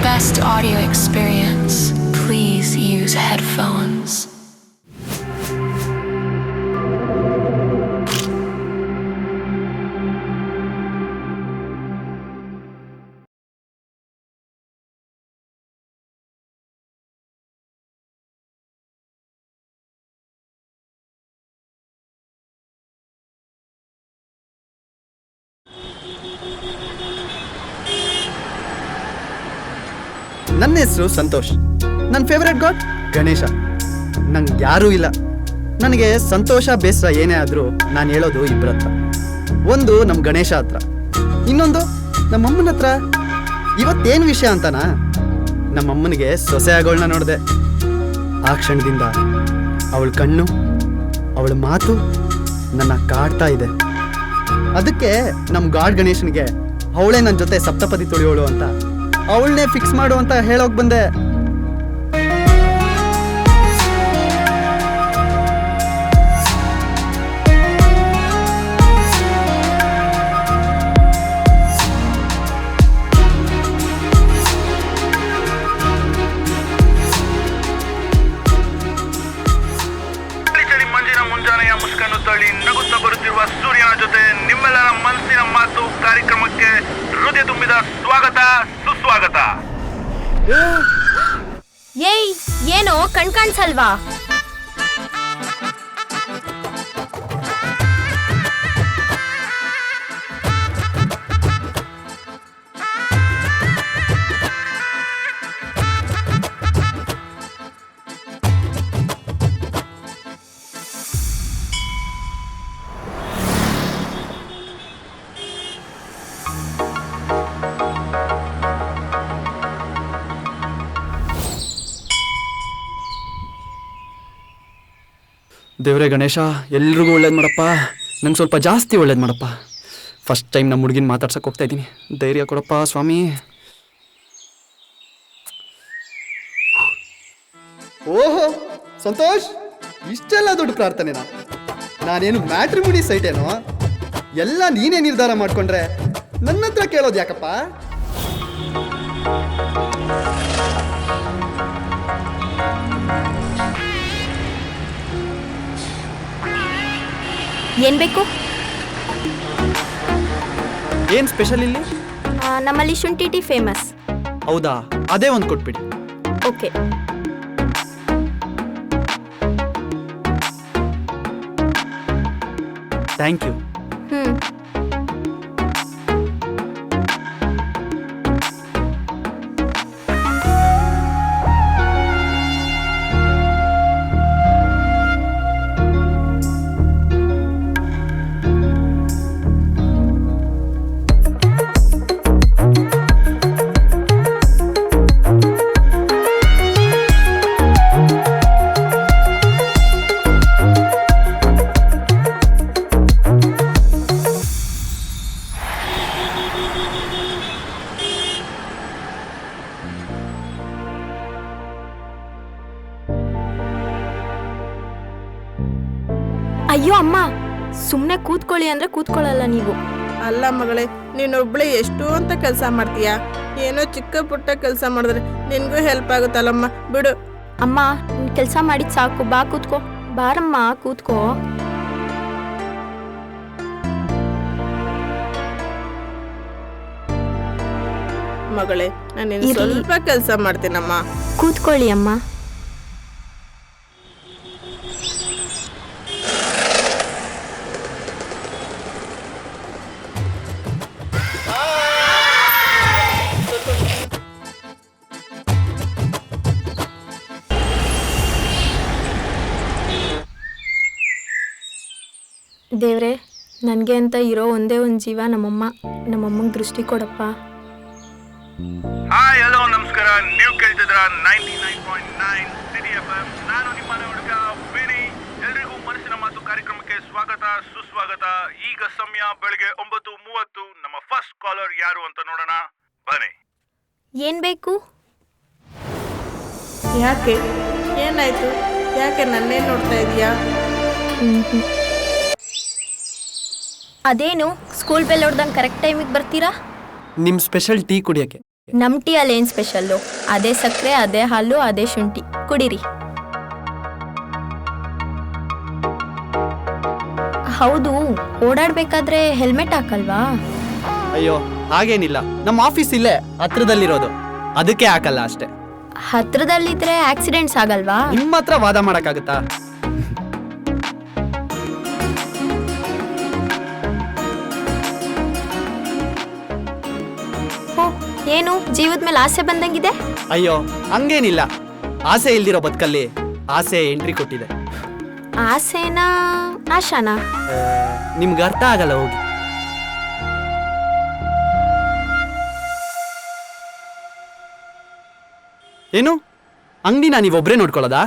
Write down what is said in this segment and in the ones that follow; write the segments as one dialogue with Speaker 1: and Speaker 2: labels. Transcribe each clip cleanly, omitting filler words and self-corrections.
Speaker 1: best audio experience, please use headphones.
Speaker 2: ನನ್ನ ಹೆಸರು ಸಂತೋಷ್. ನನ್ನ ಫೇವ್ರೆಟ್ ಗಾಡ್ ಗಣೇಶ. ನಂಗೆ ಯಾರೂ ಇಲ್ಲ. ನನಗೆ ಸಂತೋಷ ಬೇಸರ ಏನೇ ಆದರೂ ನಾನು ಹೇಳೋದು ಇಬ್ಬರ ಹತ್ರ. ಒಂದು ನಮ್ಮ ಗಣೇಶ ಹತ್ರ, ಇನ್ನೊಂದು ನಮ್ಮಮ್ಮನ ಹತ್ರ. ಇವತ್ತೇನು ವಿಷಯ ಅಂತನಾ, ನಮ್ಮಮ್ಮನಿಗೆ ಸೊಸೆ ಆಗೋಳನ್ನ ನೋಡಿದೆ. ಆ ಕ್ಷಣದಿಂದ ಅವಳ ಕಣ್ಣು, ಅವಳ ಮಾತು ನನ್ನ ಕಾಡ್ತಾ ಇದೆ. ಅದಕ್ಕೆ ನಮ್ಮ ಗಾಡ್ ಗಣೇಶನಿಗೆ ಅವಳೇ ನನ್ನ ಜೊತೆ ಸಪ್ತಪದಿ ತುಳಿಯೋಳು ಅಂತ, ಅವಳನ್ನೇ ಫಿಕ್ಸ್ ಮಾಡು ಅಂತ ಹೇಳೋಕ್ ಬಂದೆ.
Speaker 3: ಮಂಜಿನ ಮುಂಜಾನೆಯ ಮುಸ್ಕನ್ನು ತಳ್ಳಿ ನಗುತ್ತಾ ಬರುತ್ತಿರುವ ಸೂರ್ಯನ ಜೊತೆ ನಿಮ್ಮೆಲ್ಲರ ಮನಸ್ಸಿನ ಮಾತು ಕಾರ್ಯಕ್ರಮಕ್ಕೆ ಹೃದಯ ತುಂಬಿದ ಸ್ವಾಗತ, ಸುಸ್ವಾಗತ.
Speaker 4: ಏಯ್, ಏನೋ ಕಣ್ಕಾಣ್ಸಲ್ವಾ?
Speaker 2: ದೇವ್ರೇ ಗಣೇಶ, ಎಲ್ರಿಗೂ ಒಳ್ಳೇದು ಮಾಡಪ್ಪ. ನಂಗೆ ಸ್ವಲ್ಪ ಜಾಸ್ತಿ ಒಳ್ಳೇದು ಮಾಡಪ್ಪ. ಫಸ್ಟ್ ಟೈಮ್ ನಮ್ಮ ಹುಡುಗಿನ ಮಾತಾಡ್ಸಕ್ಕೆ ಹೋಗ್ತಾ ಇದ್ದೀನಿ. ಧೈರ್ಯ ಕೊಡಪ್ಪ ಸ್ವಾಮಿ. ಓಹೋ ಸಂತೋಷ್, ಇಷ್ಟೆಲ್ಲ ದೊಡ್ಡ ಪ್ರಾರ್ಥನೆನಾ? ನಾನೇನು ಮ್ಯಾಟ್ರಿಮೋನಿ ಸೈಟೇನೋ? ಎಲ್ಲ ನೀನೇ ನಿರ್ಧಾರ ಮಾಡ್ಕೊಂಡ್ರೆ ನನ್ನ ಹತ್ರ ಕೇಳೋದು ಯಾಕಪ್ಪ?
Speaker 4: ಏನ್ ಬೇಕು?
Speaker 2: ಏನು ಸ್ಪೆಷಲ್ ಇಲ್ಲಿ?
Speaker 4: ನಮ್ಮಲ್ಲಿ ಶುಂಠಿ ಟೀ ಫೇಮಸ್.
Speaker 2: ಹೌದಾ, ಅದೇ ಒಂದು ಕೊಟ್ಬಿಡಿ.
Speaker 4: ಓಕೆ.
Speaker 2: Thank you.
Speaker 4: ಅಯ್ಯೋ ಅಮ್ಮ, ಸುಮ್ಮನೆ ಕೂತ್ಕೊಳ್ಳಿ ಅಂದ್ರೆ ಕೂತ್ಕೊಳ್ಳಲ್ಲ ನೀವು.
Speaker 5: ಅಲ್ಲ ಮಗಳೇ, ನೀನೊಬ್ಳೆ ಎಷ್ಟು ಅಂತ ಕೆಲಸ ಮಾಡ್ತೀಯ? ಏನೋ ಚಿಕ್ಕ ಪುಟ್ಟ ಕೆಲಸ ಮಾಡಿದ್ರೆ ನಿನ್ಗೂ ಹೆಲ್ಪ್ ಆಗುತ್ತಲ್ಲಮ್ಮ, ಬಿಡು.
Speaker 4: ಅಮ್ಮ, ನೀನ್ ಕೆಲಸ ಮಾಡಿದ್ ಸಾಕು, ಬಾ ಕೂತ್ಕೋ. ಬಾರಮ್ಮ ಕೂತ್ಕೋ.
Speaker 5: ಮಗಳೇ, ನಾನು ಸ್ವಲ್ಪ ಕೆಲಸ ಮಾಡ್ತೀನಮ್ಮ.
Speaker 4: ಕೂತ್ಕೊಳ್ಳಿ ಅಮ್ಮ. ದೇವ್ರೆ, ನನಗೆ ಅಂತ ಇರೋ ಒಂದೇ ಒಂದು ಜೀವ ನಮ್ಮಮ್ಮ. ನಮ್ಮಮ್ಮಂಗೆ ದೃಷ್ಟಿ ಕೊಡಪ್ಪ.
Speaker 3: ಹಾಯ್, ಹಲೋ, ನಮಸ್ಕಾರ. ನೀವು ಕೇಳ್ತಿದ್ರ 99.9 ಸಿಟಿ FM. ನಾನು ನಿಮ್ಮ ಹುಡುಗ ವಿನಿ. ಎಲ್ರಿಗೂ ಮನಸ್ಸಿನ ಮಾತು ಕಾರ್ಯಕ್ರಮಕ್ಕೆ ಸ್ವಾಗತ, ಸುಸ್ವಾಗತ. ಈಗ ಸಮಯ ಬೆಳಗ್ಗೆ 9:30. ನಮ್ಮ ಫಸ್ಟ್ ಕಾಲರ್ ಯಾರು ಅಂತ ನೋಡೋಣ, ಬನ್ನಿ.
Speaker 4: ಏನ್ ಬೇಕು?
Speaker 5: ಯಾಕೆ, ಏನಾಯ್ತು? ಯಾಕೆ ನನ್ನೇ ನೋಡ್ತಾ ಇದೀಯಾ?
Speaker 4: ಅದೇನು ಸ್ಕೂಲ್ ಬೆಲ್ ಹೊಡ್ದಂಗೆ ಕರೆಕ್ಟ್ ಟೈಮಿಗೆ ಬರ್ತೀರಾ?
Speaker 2: ನಿಮ್ಮ ಸ್ಪೆಷಲ್ ಟೀ ಕುಡಿಯೋಕ್ಕೆ.
Speaker 4: ನಮ್ಮ ಟೀಯಲ್ಲಿ ಏನು ಸ್ಪೆಷಲ್ಲು? ಅದೇ ಸಕ್ಕರೆ, ಅದೇ ಹಾಲು, ಅದೇ ಶುಂಠಿ. ಕುಡೀರಿ. ಹೌದು, ಓಡಾಡ್ಬೇಕಾದ್ರೆ ಹೆಲ್ಮೆಟ್ ಹಾಕಲ್ವಾ?
Speaker 2: ಅಯ್ಯೋ ಹಾಗೇನಿಲ್ಲ, ನಮ್ಮ ಆಫೀಸ್ ಇಲ್ಲೇ ಹತ್ರದಲ್ಲಿರೋದು, ಅದಕ್ಕೆ ಹಾಕಲ್ಲ ಅಷ್ಟೇ.
Speaker 4: ಹತ್ರದಲ್ಲಿದ್ರೆ ಆಕ್ಸಿಡೆಂಟ್ಸ್ ಆಗಲ್ವಾ?
Speaker 2: ನಿಮ್ಮ ಹತ್ರ ವಾದ ಮಾಡಕ್ಕಾಗತ್ತಾ?
Speaker 4: ಓ, ಏನು ಜೀವದ ಮೇಲೆ ಆಸೆ ಬಂದಂಗಿದೆ?
Speaker 2: ಅಯ್ಯೋ ಹಂಗೇನಿಲ್ಲ, ಆಸೆ ಇಲ್ದಿರೋ ಬದುಕಲ್ಲಿ ಆಸೆ ಎಂಟ್ರಿ ಕೊಟ್ಟಿದೆ.
Speaker 4: ಆಸೆನಾ ಆಶಾನಾ?
Speaker 2: ನಿಮ್ಗೆ ಅರ್ಥ ಆಗಲ್ಲ, ಹೋಗಿ. ಏನು ಅಂಗಡಿನ ನೀವೊಬ್ರೇ ನೋಡ್ಕೊಳ್ಳೋದಾ?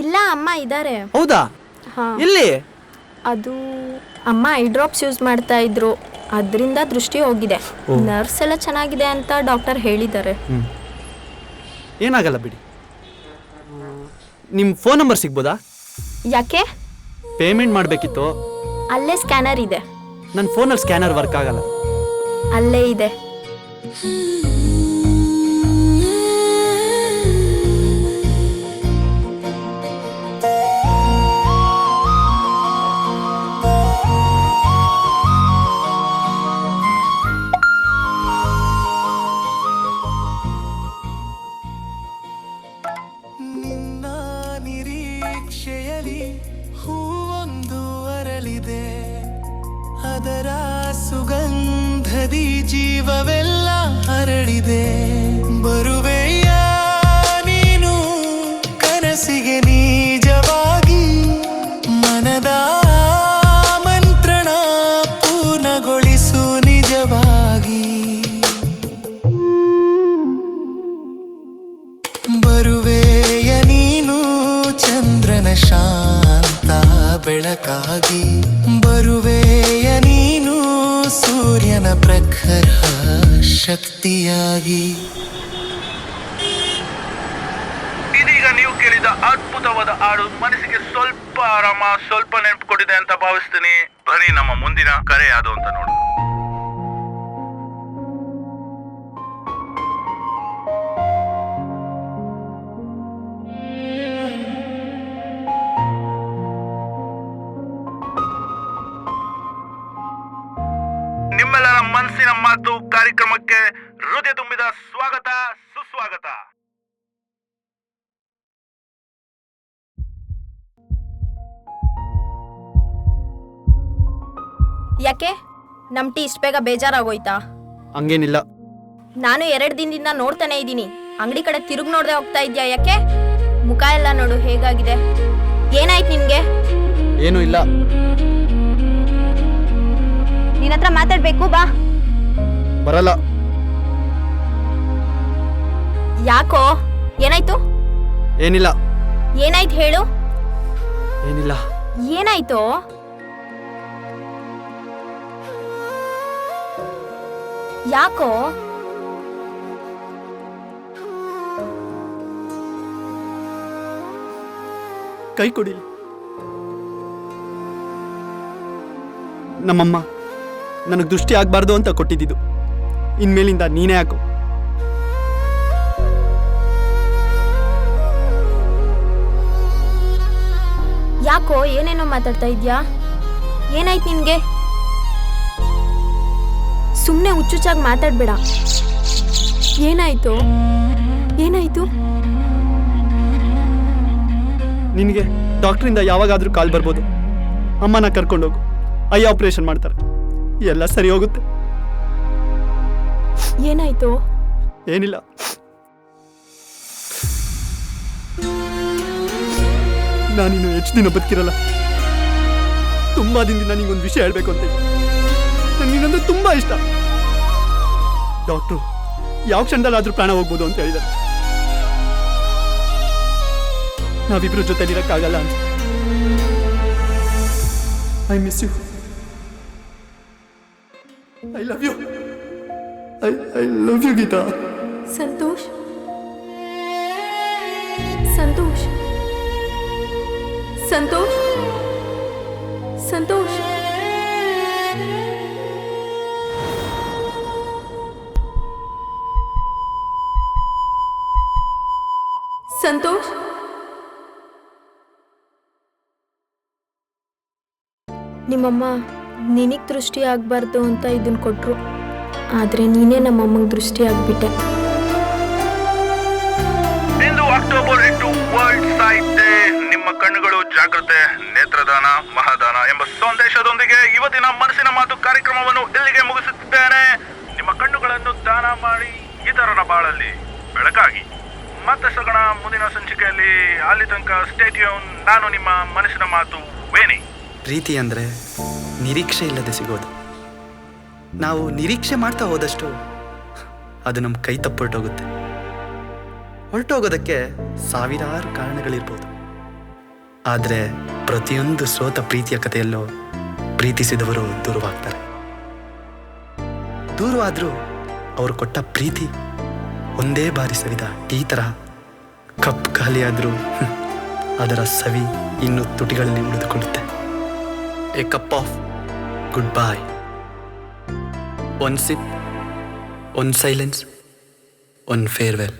Speaker 4: ಇಲ್ಲ, ಅಮ್ಮ ಇದ್ದಾರೆ.
Speaker 2: ಹೌದಾ?
Speaker 4: ಹಾ,
Speaker 2: ಎಲ್ಲಿ?
Speaker 4: ಅದು ಅಮ್ಮ ಐ ಡ್ರಾಪ್ಸ್ ಯೂಸ್ ಮಾಡ್ತಾ ಇದ್ರು, ಅದರಿಂದ ದೃಷ್ಟಿ ಹೋಗಿದೆ. ನರ್ವ್ಸ್ ಎಲ್ಲ ಚೆನ್ನಾಗಿದೆ ಅಂತ ಡಾಕ್ಟರ್ ಹೇಳಿದ್ದಾರೆ.
Speaker 2: ಏನಾಗಲ್ಲ ಬಿಡಿ. ನಿಮ್ಮ ಫೋನ್ ನಂಬರ್ ಸಿಗ್ಬೋದಾ?
Speaker 4: ಯಾಕೆ?
Speaker 2: ಪೇಮೆಂಟ್ ಮಾಡಬೇಕಿತ್ತು.
Speaker 4: ಅಲ್ಲೇ ಸ್ಕ್ಯಾನರ್ ಇದೆ.
Speaker 2: ನನ್ನ ಫೋನಲ್ಲಿ ಸ್ಕ್ಯಾನರ್ ವರ್ಕ್ ಆಗಲ್ಲ.
Speaker 4: ಅಲ್ಲೇ ಇದೆ.
Speaker 6: ನಿರೀಕ್ಷೆಯಲಿ ಹೂವೊಂದು ಅರಳಿದೆ, ಅದರ ಸುಗಂಧದಿ ಜೀವವೆಲ್ಲ ಹರಡಿದೆ. ಬರುವೆಯ ನೀನು ಕನಸಿಗೆ ನಿಜವಾಗಿ, ಮನದ ಮಂತ್ರಣ ಪೂರ್ಣಗೊಳಿಸು ನಿಜವಾಗಿ. ಬರುವೆಯ ನೀನು ಚಂದ್ರನ ಶಾಂತ ಬೆಳಕಾಗಿ, ಬರುವೆಯ ನೀನು ಸೂರ್ಯನ ಪ್ರಖರ ಶಕ್ತಿಯಾಗಿ.
Speaker 3: ಇದೀಗ ನೀವು ಕೇಳಿದ ಅದ್ಭುತವಾದ ಹಾಡು ಮನಸ್ಸಿಗೆ ಸ್ವಲ್ಪ ಆರಾಮ, ಸ್ವಲ್ಪ ನೆನಪು ಕೊಟ್ಟಿದೆ ಅಂತ ಭಾವಿಸ್ತೀನಿ. ಬನ್ನಿ ನಮ್ಮ ಮುಂದಿನ ಕರೆ ಯಾವುದು ಅಂತ ನೋಡು. ನಿಮ್ಮೆಲ್ಲರ ಮನಸ್ಸಿನ ಮಾತು ಕಾರ್ಯಕ್ರಮಕ್ಕೆ ಹೃದಯ ತುಂಬಿದ ಸ್ವಾಗತ, ಸುಸ್ವಾಗತ.
Speaker 4: ಯಾಕೆ ನಮ್ಮ ಟೀ ಇಷ್ಟು ಬೇಗ ಬೇಜಾರಾಗೋಯ್ತಾ?
Speaker 2: ಹಂಗೇನಿಲ್ಲ.
Speaker 4: ನಾನು 2 ದಿನದಿಂದ ನೋಡ್ತಾನೆ ಇದ್ದೀನಿ. ಅಂಗಡಿ ಕಡೆ ತಿರುಗಿ ನೋಡದೆ ಹೋಗ್ತಾ ಇದ್ಯಾ? ಯಾಕೆ? ಮುಖ ಎಲ್ಲ ನೋಡು ಹೇಗಾಗಿದೆ. ಏನಾಯ್ತು ನಿನ್ಗೆ?
Speaker 2: ಏನೂ ಇಲ್ಲ.
Speaker 4: ನಿನ್ನ ಹತ್ರ ಮಾತಾಡ್ಬೇಕು, ಬಾ.
Speaker 2: ಬರಲ್ಲ.
Speaker 4: ಯಾಕೋ? ಏನಾಯ್ತು?
Speaker 2: ಏನಿಲ್ಲ.
Speaker 4: ಏನಾಯ್ತು ಹೇಳು.
Speaker 2: ಏನಿಲ್ಲ.
Speaker 4: ಏನಾಯ್ತು? ಯಾಕೋ?
Speaker 2: ಕೈ ಕೊಡಿ. ನಮ್ಮಮ್ಮ ನನಗೆ ದೃಷ್ಟಿ ಆಗ್ಬಾರ್ದು ಅಂತ ಕೊಟ್ಟಿದ್ದು. ಇನ್ಮೇಲಿಂದ ನೀನೇ ಹಾಕು.
Speaker 4: ಯಾಕೋ ಏನೇನೋ ಮಾತಾಡ್ತಾ ಇದ್ಯಾ? ಏನಾಯ್ತು ನಿನ್ಗೆ? ಸುಮ್ಮನೆ ಹುಚ್ಚುಚ್ಚಾಗಿ ಮಾತಾಡ್ಬೇಡ. ಏನಾಯ್ತು? ಏನಾಯ್ತು?
Speaker 2: ನಿನಗೆ ಡಾಕ್ಟ್ರಿಂದ ಯಾವಾಗಾದ್ರೂ ಕಾಲ್ ಬರ್ಬೋದು. ಅಮ್ಮನ ಕರ್ಕೊಂಡೋಗು, ಐ ಆಪರೇಷನ್ ಮಾಡ್ತಾರೆ, ಎಲ್ಲ ಸರಿ ಹೋಗುತ್ತೆ.
Speaker 4: ಏನಾಯ್ತು?
Speaker 2: ಏನಿಲ್ಲ. ನಾನಿನ್ನು ಹೆಚ್ಚು ದಿನ ಬದುಕಿರಲ್ಲ. ತುಂಬಾ ದಿನದಿಂದ ನಿಂಗೊಂದು ವಿಷಯ ಹೇಳ್ಬೇಕು ಅಂತ. ನನಗಿನ್ನೊಂದು ತುಂಬಾ ಇಷ್ಟ. ಡಾಕ್ಟ್ರು ಯಾವ ಕ್ಷಣದಲ್ಲಾದ್ರೂ ಪ್ರಾಣ ಹೋಗ್ಬೋದು ಅಂತ ಹೇಳಿದ್ದಾರೆ. ನಾವಿಬ್ರು ಜೊತೆಲಿರಕ್ಕಾಗಲ್ಲ ಅಂತ. I miss you. I love you. I love you Geetha.
Speaker 4: Santosh, Santosh, Santosh, Santosh.
Speaker 7: Santosh,
Speaker 4: ನಿಮ್ಮಮ್ಮ ನಿನಗೆ ದೃಷ್ಟಿ ಆಗಬಾರ್ದು ಅಂತ ಇದನ್ನ ಕೊಟ್ಟರು, ಆದರೆ ನೀನೇ ನಮ್ಮಮ್ಮಂಗೆ ದೃಷ್ಟಿ ಆಗಿಬಿಟ್ಟೆ.
Speaker 3: ಇಂದು ಅಕ್ಟೋಬರ್ 8 ವರ್ಲ್ಡ್ ಸೈಟ್ ಡೇ. ನಿಮ್ಮ ಕಣ್ಣುಗಳು ಜಾಗೃತೆ, ನೇತ್ರದಾನ ಮಹಾದಾನ ಎಂಬ ಸಂದೇಶದೊಂದಿಗೆ ಇವತ್ತಿನ ಮನಸ್ಸಿನ ಮಾತು ಕಾರ್ಯಕ್ರಮವನ್ನು ಇಲ್ಲಿಗೆ ಮುಗಿಸುತ್ತಿದ್ದೇನೆ. ನಿಮ್ಮ ಕಣ್ಣುಗಳನ್ನು ದಾನ ಮಾಡಿ ಇತರರ ಬಾಳಲ್ಲಿ ಬೆಳಕಾಗಿ. ಮತ್ತೆ ಸಿಗೋಣ ಮುಂದಿನ ಸಂಚಿಕೆಯಲ್ಲಿ. ಅಲ್ಲಿ ತನಕ ಸ್ಟೇಟ್ಯೂನ್. ನಾನು ನಿಮ್ಮ ಮನಸ್ಸಿನ ಮಾತು ವೇಣಿ.
Speaker 2: ಪ್ರೀತಿ ಅಂದರೆ ನಿರೀಕ್ಷೆ ಇಲ್ಲದೆ ಸಿಗೋದು. ನಾವು ನಿರೀಕ್ಷೆ ಮಾಡ್ತಾ ಹೋದಷ್ಟು ಅದು ನಮ್ಮ ಕೈ ತಪ್ಪೊಟ್ಟೋಗುತ್ತೆ. ಹೊರಟೋಗೋದಕ್ಕೆ ಸಾವಿರಾರು ಕಾರಣಗಳಿರ್ಬೋದು, ಆದರೆ ಪ್ರತಿಯೊಂದು ಸೋತ ಪ್ರೀತಿಯ ಕಥೆಯಲ್ಲೂ ಪ್ರೀತಿಸಿದವರು ದೂರವಾಗ್ತಾರೆ. ದೂರವಾದರೂ ಅವರು ಕೊಟ್ಟ ಪ್ರೀತಿ ಒಂದೇ ಬಾರಿ ಸವಿದ ಟೀ ಥರ. ಕಪ್ ಖಾಲಿಯಾದರೂ ಅದರ ಸವಿ ಇನ್ನೂ ತುಟಿಗಳಲ್ಲಿ ಉಳಿದುಕೊಳ್ಳುತ್ತೆ. A cup of goodbye, one sip, one silence, one farewell.